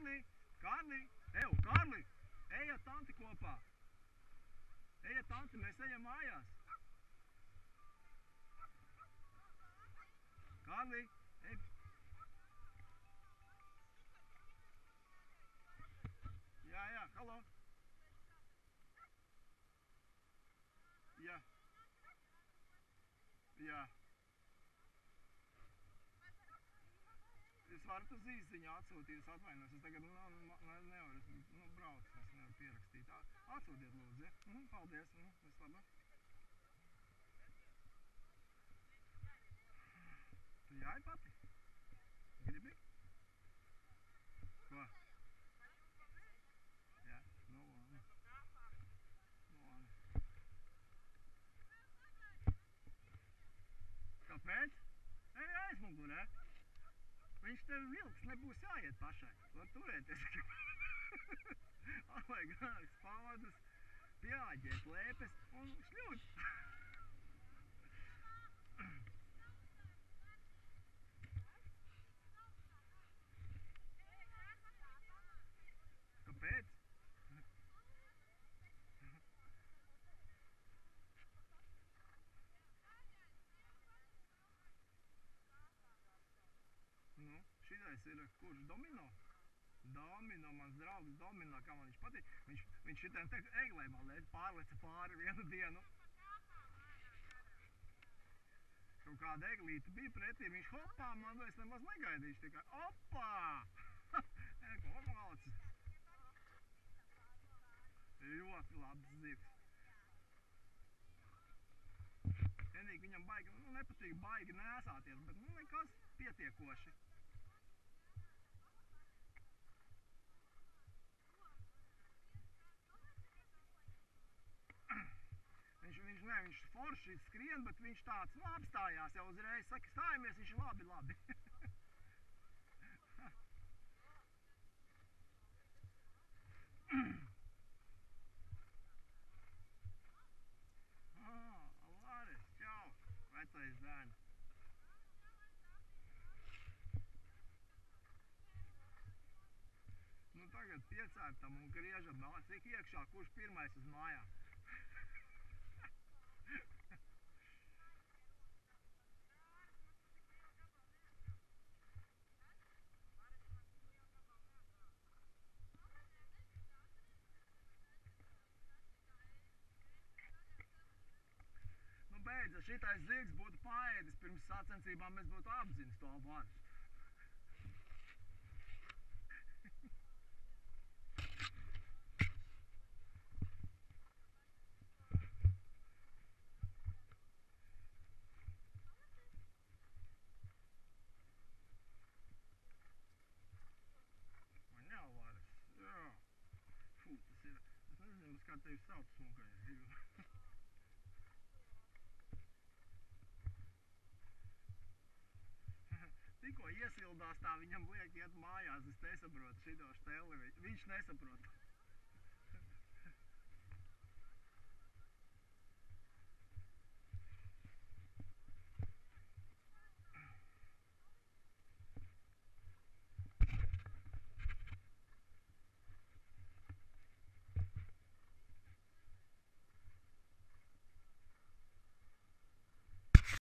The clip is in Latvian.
Kārli, ejiet tanti kopā. Ejiet tanti, mēs ejam mājās. Kārli, ej. Jā, halo. Jā. Jūs varat uz īsziņu atsūtīt, es atvainos, es tagad nevaru, brauc, es nevaru pierakstīt. Atsūtiet lūdzu, ja? Paldies, viss labi. Tu jāi pati? Gribi? Ko? Jā, labi. Kāpēc? Ej aizmugurē. Viņš tev vilks, nebūs jāiet pašai. Var turēties. Lai grāks pavadas, pjāģēt lēpes un šļūt. Kāpēc? Nu, šitais ir kurš Domino? Domino, mans draugs Domino, kā man viņš patīk. Viņš šitiem te eglēm pārleca pāri vienu dienu. Kaut kāda eglīte bija pretī, viņš hopā, man es nemaz negaidīšu, tikai opā! Eko, malcis. Ļoti labs zivs. Vienīgi viņam baigi, nepatīk baigi nēsāties, bet nekas pietiekoši. Viņš forši skrien, bet viņš tāds apstājās jau uzreiz, saka, stājamies, viņš labi. Laris, čau, vecais zēns. Nu tagad piecēptam un griežam, cik iekšā, kurš pirmais uz mājām. Beidz, ja šitais zirgs būtu paēdis pirms sacensībām, mēs būtu apzinis to varu. Man jau varas, jā. Fū, tas ir, es nezinu, kā tevi sauc smukais zivu. Tikko iesildās tā, viņam liek iet mājās, es nesaprotu šito šteli, viņš nesaprot.